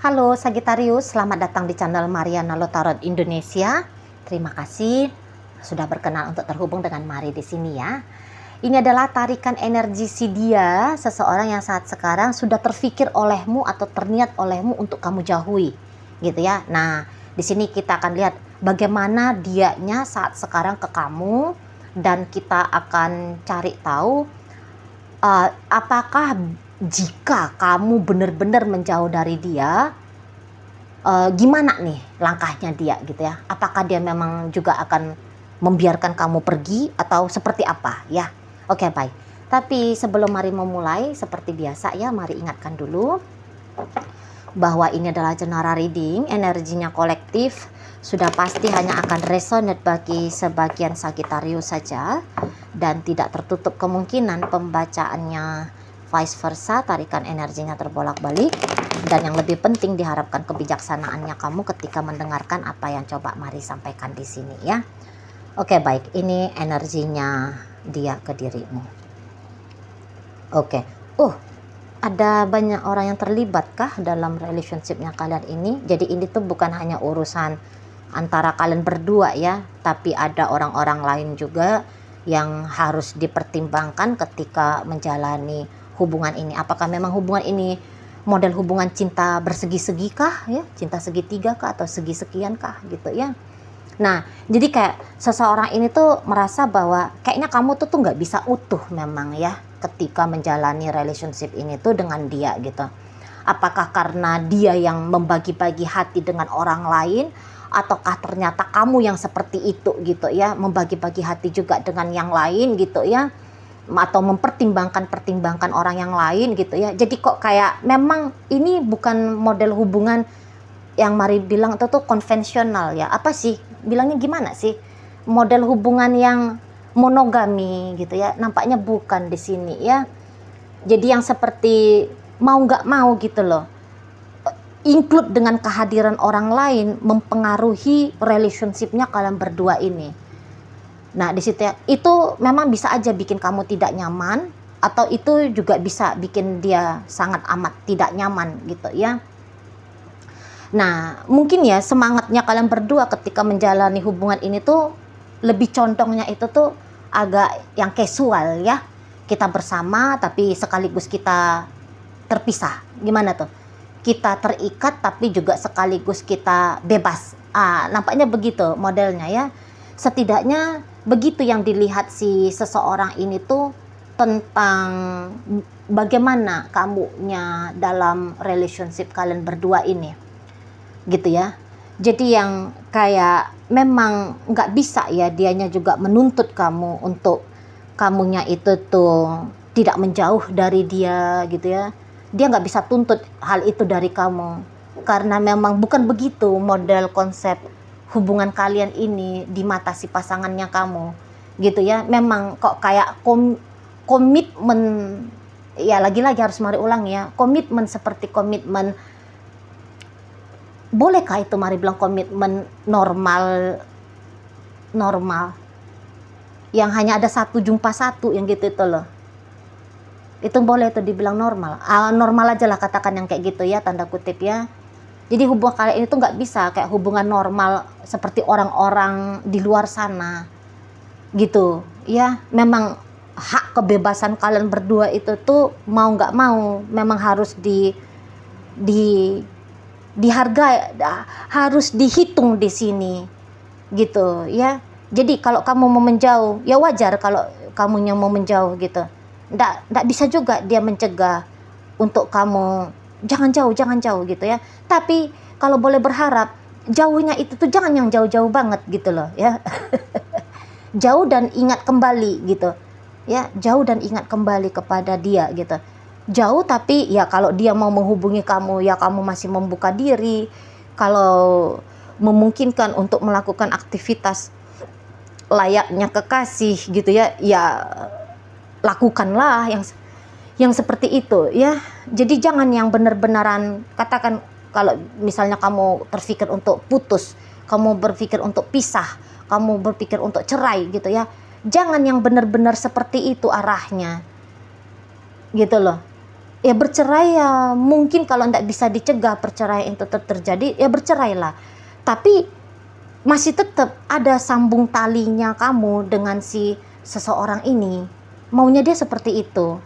Halo Sagittarius, selamat datang di channel Mariana Lotarot Indonesia. Terima kasih sudah berkenan untuk terhubung dengan Mari di sini ya. Ini adalah tarikan energi si dia, seseorang yang saat sekarang sudah terfikir olehmu atau terniat olehmu untuk kamu jauhi, gitu ya. Nah, di sini kita akan lihat bagaimana dianya saat sekarang ke kamu dan kita akan cari tahu apakah jika kamu benar-benar menjauh dari dia, gimana nih langkahnya dia gitu ya. Apakah dia memang juga akan membiarkan kamu pergi atau seperti apa ya. Oke, baik. Tapi sebelum mari memulai, seperti biasa ya, mari ingatkan dulu bahwa ini adalah general reading, energinya kolektif, sudah pasti hanya akan resonate bagi sebagian Sagittarius saja dan tidak tertutup kemungkinan pembacaannya vice versa, tarikan energinya terbolak-balik. Dan yang lebih penting diharapkan kebijaksanaannya kamu ketika mendengarkan apa yang coba Mari sampaikan di sini ya. Oke, baik, ini energinya dia ke dirimu. Oke. Ada banyak orang yang terlibat kah dalam relationshipnya kalian ini? Jadi ini tuh bukan hanya urusan antara kalian berdua ya, tapi ada orang-orang lain juga yang harus dipertimbangkan ketika menjalani hubungan ini. Apakah memang hubungan ini model hubungan cinta bersegi-segi kah ya, cinta segitiga kah atau segi sekian kah gitu ya. Nah, jadi kayak seseorang ini tuh merasa bahwa kayaknya kamu tuh nggak bisa utuh memang ya ketika menjalani relationship ini tuh dengan dia gitu. Apakah karena dia yang membagi-bagi hati dengan orang lain, ataukah ternyata kamu yang seperti itu gitu ya, membagi-bagi hati juga dengan yang lain gitu ya, atau mempertimbangkan orang yang lain gitu ya. Jadi kok kayak memang ini bukan model hubungan yang Mari bilang itu tuh konvensional ya. Apa sih bilangnya, gimana sih, model hubungan yang monogami gitu ya, nampaknya bukan di sini ya. Jadi yang seperti mau nggak mau gitu loh, include dengan kehadiran orang lain mempengaruhi relationshipnya kalian berdua ini. Nah di situ ya, itu memang bisa aja bikin kamu tidak nyaman, atau itu juga bisa bikin dia sangat amat tidak nyaman gitu ya. Nah mungkin ya semangatnya kalian berdua ketika menjalani hubungan ini tuh lebih condongnya itu tuh agak yang casual ya. Kita bersama tapi sekaligus kita terpisah. Gimana tuh? Kita terikat tapi juga sekaligus kita bebas. Nampaknya begitu modelnya ya. Setidaknya begitu yang dilihat si seseorang ini tuh tentang bagaimana kamunya dalam relationship kalian berdua ini gitu ya. Jadi yang kayak memang nggak bisa ya dianya juga menuntut kamu untuk kamunya itu tuh tidak menjauh dari dia gitu ya. Dia nggak bisa tuntut hal itu dari kamu karena memang bukan begitu model konsep hubungan kalian ini di mata si pasangannya kamu gitu ya. Memang kok kayak komitmen ya, lagi-lagi harus Mari ulang ya, komitmen seperti komitmen, bolehkah itu Mari bilang komitmen normal yang hanya ada satu jumpa satu yang gitu itu loh, itu boleh itu dibilang normal. Normal aja lah katakan yang kayak gitu ya, tanda kutip ya. Jadi hubungan kalian itu nggak bisa kayak hubungan normal seperti orang-orang di luar sana gitu ya. Memang hak kebebasan kalian berdua itu tuh mau nggak mau memang harus dihargai, harus dihitung di sini gitu ya. Jadi kalau kamu mau menjauh ya wajar kalau kamunya mau menjauh gitu. Nggak bisa juga dia mencegah untuk kamu jangan jauh gitu ya. Tapi kalau boleh berharap jauhnya itu tuh jangan yang jauh-jauh banget gitu loh ya. Jauh dan ingat kembali gitu ya, jauh dan ingat kembali kepada dia gitu. Jauh tapi ya kalau dia mau menghubungi kamu ya kamu masih membuka diri. Kalau memungkinkan untuk melakukan aktivitas layaknya kekasih gitu ya, ya lakukanlah yang seperti itu ya. Jadi jangan yang benar-benaran katakan kalau misalnya kamu terpikir untuk putus, kamu berpikir untuk pisah, kamu berpikir untuk cerai gitu ya. Jangan yang benar-benar seperti itu arahnya gitu loh. Ya bercerai ya mungkin kalau tidak bisa dicegah perceraian itu tetap terjadi, ya bercerailah. Tapi masih tetap ada sambung talinya kamu dengan si seseorang ini. Maunya dia seperti itu,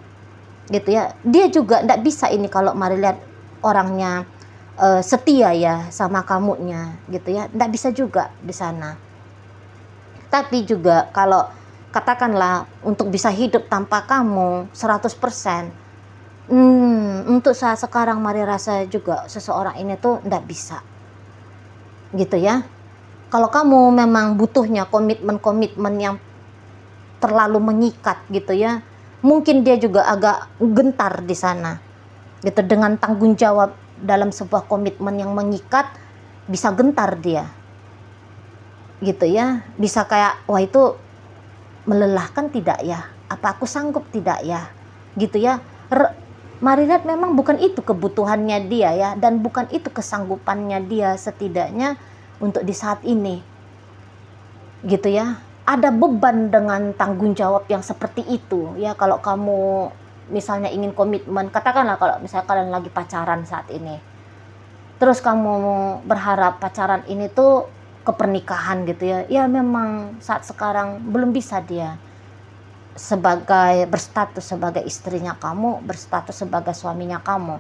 gitu ya. Dia juga tidak bisa ini kalau mari lihat orangnya setia ya sama kamunya, gitu ya. Tidak bisa juga di sana. Tapi juga kalau katakanlah untuk bisa hidup tanpa kamu 100%, untuk saat sekarang mari rasa juga seseorang ini tuh ndak bisa, gitu ya. Kalau kamu memang butuhnya komitmen-komitmen yang terlalu mengikat, gitu ya, mungkin dia juga agak gentar di sana, gitu. Dengan tanggung jawab dalam sebuah komitmen yang mengikat, bisa gentar dia, gitu ya. Bisa kayak, wah itu melelahkan tidak ya? Apa aku sanggup tidak ya? Gitu ya. Mari lihat memang bukan itu kebutuhannya dia ya, dan bukan itu kesanggupannya dia setidaknya untuk di saat ini, gitu ya. Ada beban dengan tanggung jawab yang seperti itu ya. Kalau kamu misalnya ingin komitmen, katakanlah kalau misalnya kalian lagi pacaran saat ini, terus kamu berharap pacaran ini tuh ke pernikahan, gitu ya. Ya memang saat sekarang belum bisa dia sebagai berstatus sebagai istrinya kamu, berstatus sebagai suaminya kamu.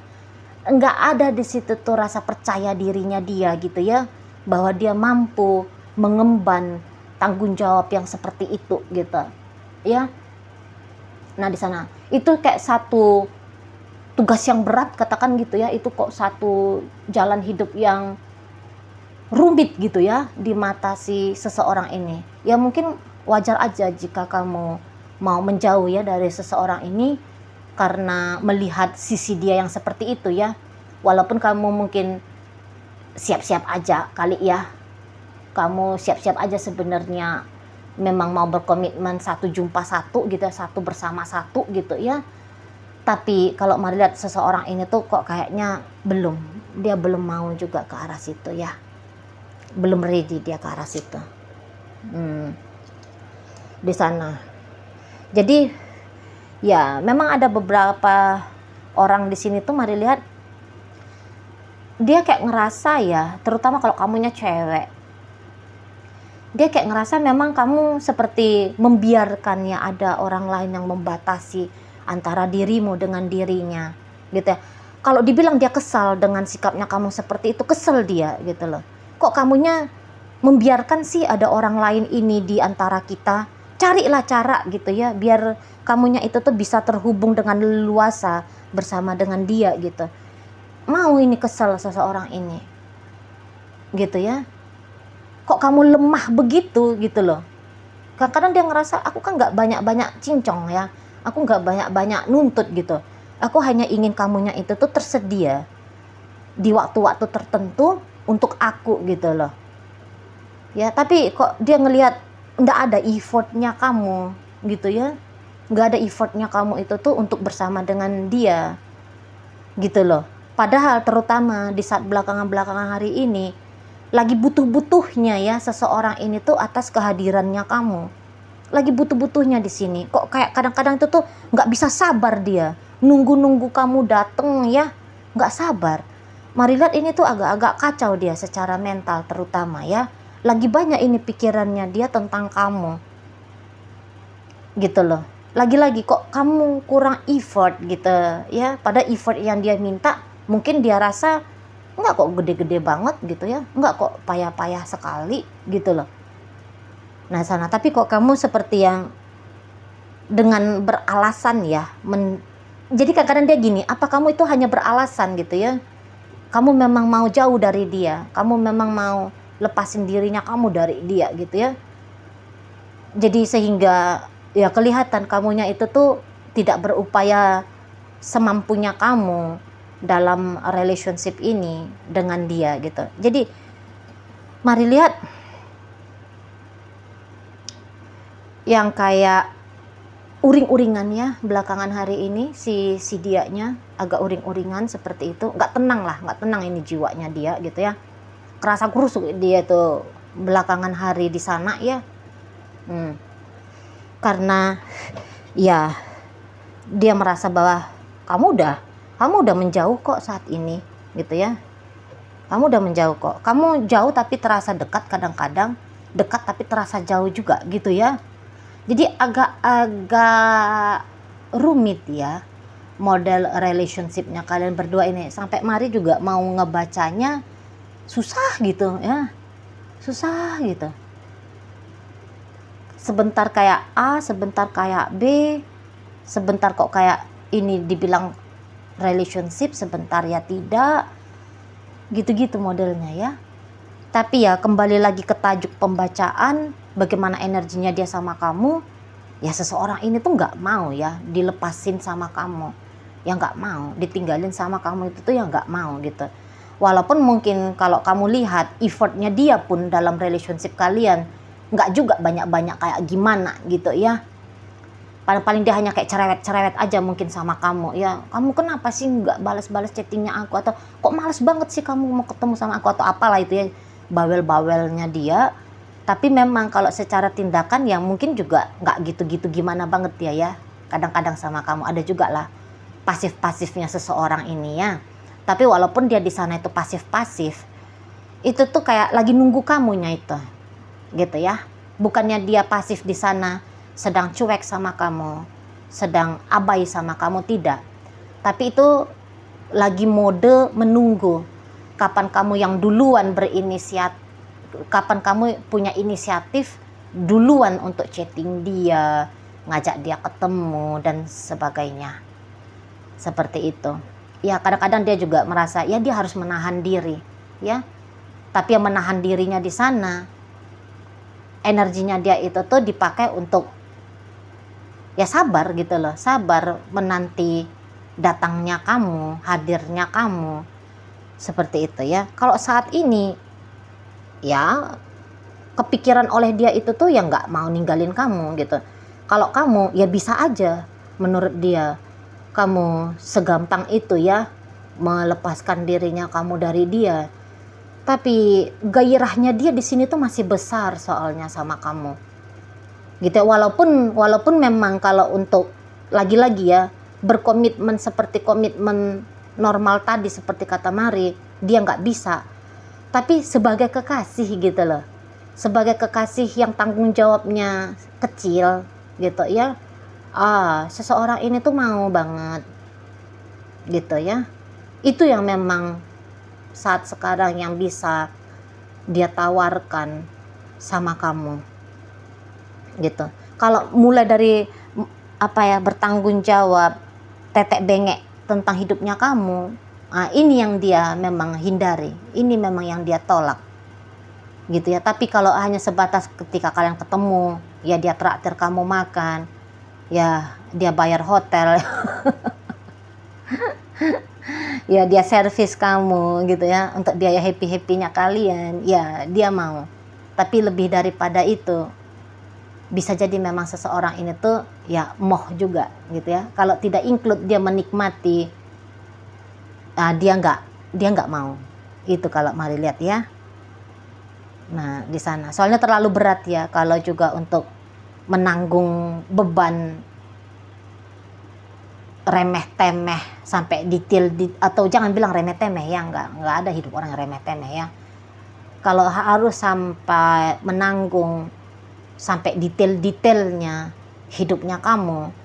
Enggak ada di situ tuh rasa percaya dirinya dia, gitu ya, bahwa dia mampu mengemban tanggung jawab yang seperti itu, gitu ya. Nah di sana itu kayak satu tugas yang berat, katakan gitu ya. Itu kok satu jalan hidup yang rumit, gitu ya, di mata si seseorang ini. Ya mungkin wajar aja jika kamu mau menjauh ya dari seseorang ini karena melihat sisi dia yang seperti itu ya. Walaupun kamu mungkin siap-siap aja kali ya, kamu siap-siap aja sebenarnya memang mau berkomitmen satu jumpa satu, gitu ya, satu bersama satu, gitu ya. Tapi kalau mari lihat seseorang ini tuh kok kayaknya dia belum mau juga ke arah situ ya, belum ready dia ke arah situ, di sana. Jadi ya memang ada beberapa orang di sini tuh mari lihat dia kayak ngerasa ya, terutama kalau kamunya cewek, dia kayak ngerasa memang kamu seperti membiarkannya ada orang lain yang membatasi antara dirimu dengan dirinya, gitu ya. Kalau dibilang dia kesal dengan sikapnya kamu seperti itu, kesel dia, gitu loh. Kok kamunya membiarkan sih ada orang lain ini di antara kita? Carilah cara, gitu ya, biar kamunya itu tuh bisa terhubung dengan leluasa bersama dengan dia, gitu. Mau ini kesel seseorang ini, gitu ya. Kok kamu lemah begitu, gitu loh. Kadang-kadang dia ngerasa, aku kan gak banyak-banyak cincong ya, aku gak banyak-banyak nuntut, gitu. Aku hanya ingin kamunya itu tuh tersedia di waktu-waktu tertentu untuk aku, gitu loh ya. Tapi kok dia ngelihat nggak ada effortnya kamu, gitu ya, nggak ada effortnya kamu itu tuh untuk bersama dengan dia, gitu loh. Padahal terutama di saat belakangan hari ini lagi butuh-butuhnya ya seseorang ini tuh atas kehadirannya kamu, lagi butuh-butuhnya di sini. Kok kayak kadang-kadang itu tuh nggak bisa sabar dia nunggu kamu dateng ya, nggak sabar. Mari lihat ini tuh agak-agak kacau dia secara mental terutama ya. Lagi banyak ini pikirannya dia tentang kamu, gitu loh. Lagi-lagi kok kamu kurang effort, gitu ya. Pada effort yang dia minta mungkin dia rasa enggak kok gede-gede banget, gitu ya, enggak kok payah-payah sekali, gitu loh. Nah sana, tapi kok kamu seperti yang dengan beralasan ya, jadi kadang-kadang dia gini, apa kamu itu hanya beralasan, gitu ya, kamu memang mau jauh dari dia, kamu memang mau lepasin dirinya kamu dari dia, gitu ya. Jadi sehingga ya kelihatan kamunya itu tuh tidak berupaya semampunya kamu dalam relationship ini dengan dia, gitu. Jadi mari lihat yang kayak uring-uringan ya belakangan hari ini, si dianya agak uring-uringan seperti itu, nggak tenang ini jiwanya dia, gitu ya. Kerasa kurusuk dia tuh belakangan hari di sana ya. Karena ya dia merasa bahwa kamu udah kamu udah menjauh kok saat ini, gitu ya. Kamu udah menjauh kok. Kamu jauh tapi terasa dekat, kadang-kadang dekat tapi terasa jauh juga, gitu ya. Jadi agak rumit ya model relationshipnya kalian berdua ini. Sampai Mari juga mau ngebacanya susah gitu ya, susah gitu. Sebentar kayak A, sebentar kayak B, sebentar kok kayak ini dibilang relationship, sebentar ya tidak, gitu-gitu modelnya ya. Tapi ya kembali lagi ke tajuk pembacaan, bagaimana energinya dia sama kamu. Ya seseorang ini tuh nggak mau ya dilepasin sama kamu, ya nggak mau ditinggalin sama kamu, itu tuh ya nggak mau gitu. Walaupun mungkin kalau kamu lihat effortnya dia pun dalam relationship kalian nggak juga banyak-banyak kayak gimana gitu ya. Paling dia hanya kayak cerewet-cerewet aja mungkin sama kamu ya. Kamu kenapa sih nggak balas-balas chattingnya aku, atau kok males banget sih kamu mau ketemu sama aku, atau apalah itu ya, bawel-bawelnya dia. Tapi memang kalau secara tindakan ya mungkin juga nggak gitu-gitu gimana banget dia ya. Kadang-kadang sama kamu ada juga lah pasif-pasifnya seseorang ini ya. Tapi walaupun dia di sana itu pasif-pasif, itu tuh kayak lagi nunggu kamunya itu, gitu ya. Bukannya dia pasif di sana sedang cuek sama kamu, sedang abai sama kamu, tidak. Tapi itu lagi mode menunggu kapan kamu yang duluan berinisiatif, kapan kamu punya inisiatif duluan untuk chatting dia, ngajak dia ketemu dan sebagainya. Seperti itu. Ya kadang-kadang dia juga merasa ya dia harus menahan diri, ya. Tapi yang menahan dirinya di sana, energinya dia itu tuh dipakai untuk ya sabar gitu loh, sabar menanti datangnya kamu, hadirnya kamu. Seperti itu ya. Kalau saat ini ya kepikiran oleh dia itu tuh ya nggak mau ninggalin kamu gitu. Kalau kamu ya bisa aja menurut dia kamu segampang itu ya melepaskan dirinya kamu dari dia. Tapi gairahnya dia di sini tuh masih besar soalnya sama kamu. Gitu. Walaupun memang kalau untuk lagi-lagi ya berkomitmen seperti komitmen normal tadi seperti kata Mari, dia nggak bisa. Tapi sebagai kekasih gitu loh, sebagai kekasih yang tanggung jawabnya kecil gitu ya, seseorang ini tuh mau banget gitu ya. Itu yang memang saat sekarang yang bisa dia tawarkan sama kamu gitu. Kalau mulai dari bertanggung jawab, tetek bengek tentang hidupnya kamu, ini yang dia memang hindari, ini memang yang dia tolak gitu ya. Tapi kalau hanya sebatas ketika kalian ketemu ya dia traktir kamu makan, ya dia bayar hotel ya dia servis kamu gitu ya untuk biaya happy-happynya kalian, ya dia mau. Tapi lebih daripada itu bisa jadi memang seseorang ini tuh ya moh juga gitu ya. Kalau tidak include dia menikmati, dia nggak mau. Itu kalau Mari lihat ya. Nah di sana soalnya terlalu berat ya kalau juga untuk menanggung beban remeh temeh sampai detail atau jangan bilang remeh temeh ya, nggak ada hidup orang remeh temeh ya. Kalau harus sampai menanggung sampai detail-detailnya hidupnya kamu,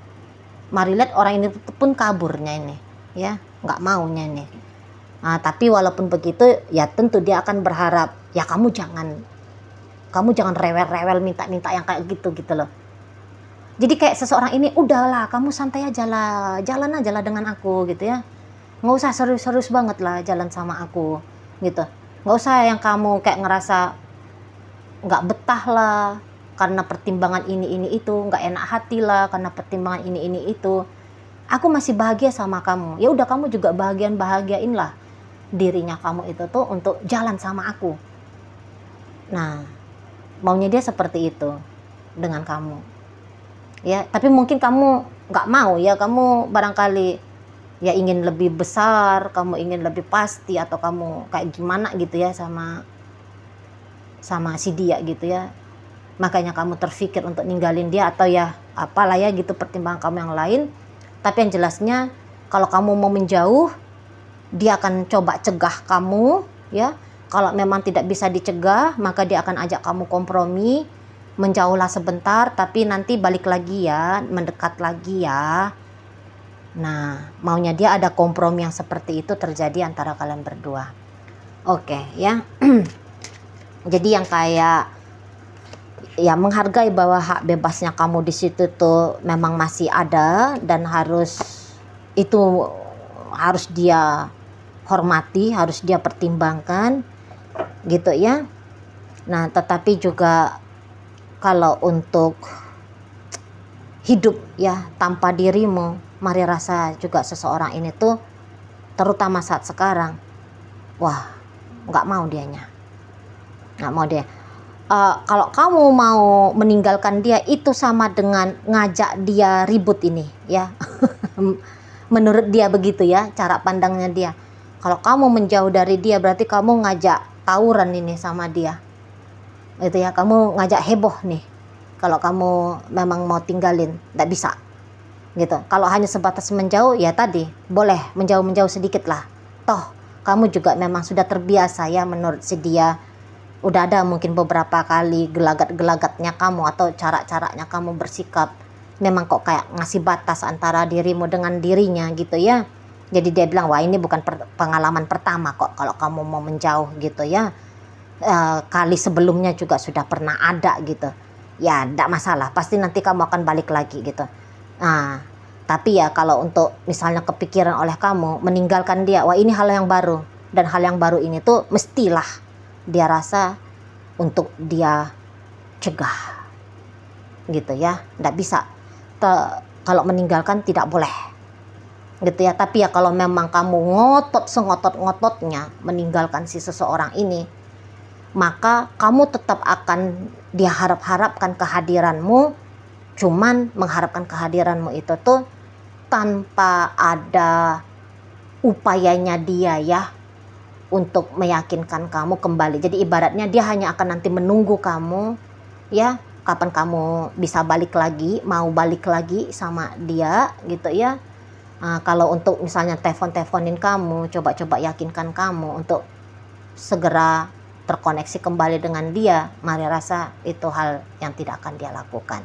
Mari lihat orang ini pun kaburnya ini ya, nggak maunya nih. Tapi walaupun begitu ya tentu dia akan berharap ya kamu jangan rewel-rewel minta-minta yang kayak gitu loh. Jadi kayak seseorang ini udahlah kamu santai aja lah, jalan aja lah dengan aku gitu ya, nggak usah serius-serius banget lah jalan sama aku gitu. Nggak usah yang kamu kayak ngerasa nggak betah lah karena pertimbangan ini itu, nggak enak hati lah karena pertimbangan ini itu. Aku masih bahagia sama kamu, ya udah kamu juga bahagiain lah dirinya kamu itu tuh untuk jalan sama aku. Nah maunya dia seperti itu dengan kamu ya. Tapi mungkin kamu nggak mau ya, kamu barangkali ya ingin lebih besar, kamu ingin lebih pasti, atau kamu kayak gimana gitu ya sama si dia gitu ya. Makanya kamu terpikir untuk ninggalin dia, atau ya apalah ya gitu pertimbangan kamu yang lain. Tapi yang jelasnya Kalau kamu mau menjauh, dia akan coba cegah kamu, ya. Kalau memang tidak bisa dicegah, maka dia akan ajak kamu kompromi, menjauhlah sebentar, tapi nanti balik lagi ya, mendekat lagi ya. Nah, maunya dia ada kompromi yang seperti itu terjadi antara kalian berdua. Oke, ya. Jadi yang kayak ya menghargai bahwa hak bebasnya kamu di situ tuh memang masih ada dan harus dia hormati, harus dia pertimbangkan gitu ya. Nah, tetapi juga kalau untuk hidup ya tanpa dirimu, mari rasa juga seseorang ini tuh terutama saat sekarang, wah nggak mau dianya, nggak mau dia. Kalau kamu mau meninggalkan dia itu sama dengan ngajak dia ribut ini ya. Menurut dia begitu ya cara pandangnya dia. Kalau kamu menjauh dari dia berarti kamu ngajak tawuran ini sama dia gitu ya, kamu ngajak heboh nih. Kalau kamu memang mau tinggalin, nggak bisa gitu. Kalau hanya sebatas menjauh ya tadi boleh menjauh sedikit lah, toh kamu juga memang sudah terbiasa ya menurut si dia. Udah ada mungkin beberapa kali gelagat-gelagatnya kamu atau cara-caranya kamu bersikap memang kok kayak ngasih batas antara dirimu dengan dirinya gitu ya. Jadi dia bilang, wah ini bukan pengalaman pertama kok kalau kamu mau menjauh gitu ya. Kali sebelumnya juga sudah pernah ada gitu. Ya enggak masalah, pasti nanti kamu akan balik lagi gitu. Nah, tapi ya kalau untuk misalnya kepikiran oleh kamu meninggalkan dia, wah ini hal yang baru. Dan hal yang baru ini tuh mestilah dia rasa untuk dia cegah gitu ya, nggak bisa kalau meninggalkan tidak boleh gitu ya. Tapi ya kalau memang kamu sengotot-ngototnya meninggalkan si seseorang ini, maka kamu tetap akan dia harapkan kehadiranmu, cuman mengharapkan kehadiranmu itu tuh tanpa ada upayanya dia ya untuk meyakinkan kamu kembali. Jadi ibaratnya dia hanya akan nanti menunggu kamu ya, kapan kamu bisa balik lagi, mau balik lagi sama dia gitu ya. Kalau untuk misalnya teleponin kamu, coba yakinkan kamu untuk segera terkoneksi kembali dengan dia, mari rasa itu hal yang tidak akan dia lakukan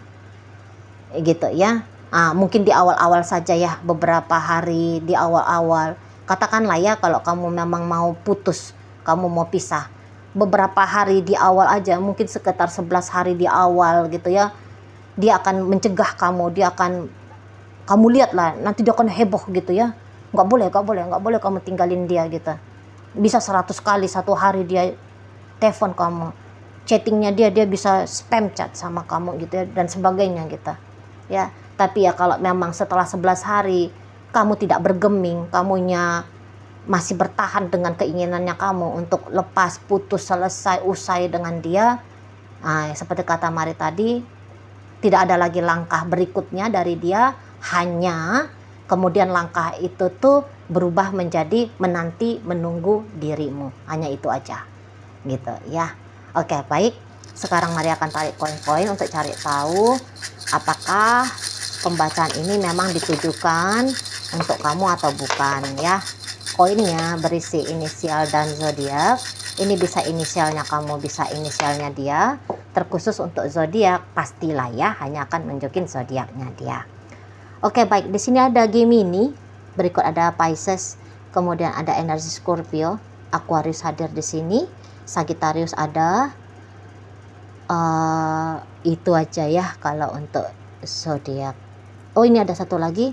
gitu ya. Mungkin di awal-awal saja ya, beberapa hari di awal-awal. Katakanlah ya kalau kamu memang mau putus, kamu mau pisah, beberapa hari di awal aja, mungkin sekitar 11 hari di awal gitu ya, dia akan mencegah kamu, kamu lihatlah nanti dia akan heboh gitu ya, nggak boleh kamu tinggalin dia gitu. Bisa 100 kali satu hari dia telepon kamu, chattingnya dia bisa spam chat sama kamu gitu ya, dan sebagainya gitu ya. Tapi ya kalau memang setelah 11 hari kamu tidak bergeming, kamunya masih bertahan dengan keinginannya kamu untuk lepas, putus, selesai, usai dengan dia, seperti kata Mari tadi, tidak ada lagi langkah berikutnya dari dia, hanya kemudian langkah itu tuh berubah menjadi menanti, menunggu dirimu, hanya itu aja gitu ya. Oke, baik, sekarang Mari akan tarik koin-koin untuk cari tahu apakah pembacaan ini memang ditujukan untuk kamu atau bukan ya. Koinnya berisi inisial dan zodiak. Ini bisa inisialnya kamu, bisa inisialnya dia. Terkhusus untuk zodiak pastilah ya, hanya akan nunjukin zodiaknya dia. Oke, baik, di sini ada Gemini, berikut ada Pisces, kemudian ada energi Scorpio, Aquarius hadir di sini, Sagittarius ada. Itu aja ya kalau untuk zodiak. Oh, ini ada satu lagi.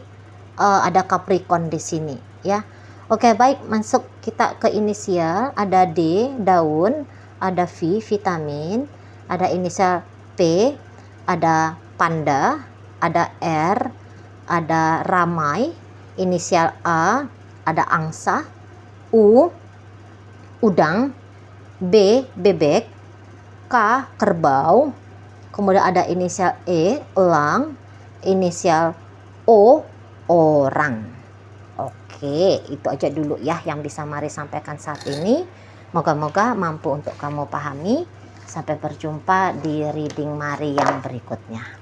Ada Capricorn di sini ya. Oke, baik, masuk kita ke inisial. Ada D, daun, ada V, vitamin, ada inisial P, ada panda, ada R, ada ramai, inisial A, ada angsa, U, udang, B, bebek, K, kerbau, kemudian ada inisial E, elang, inisial O, orang. Oke, itu aja dulu ya yang bisa Mari sampaikan saat ini. Moga-moga mampu untuk kamu pahami. Sampai berjumpa di reading Mari yang berikutnya.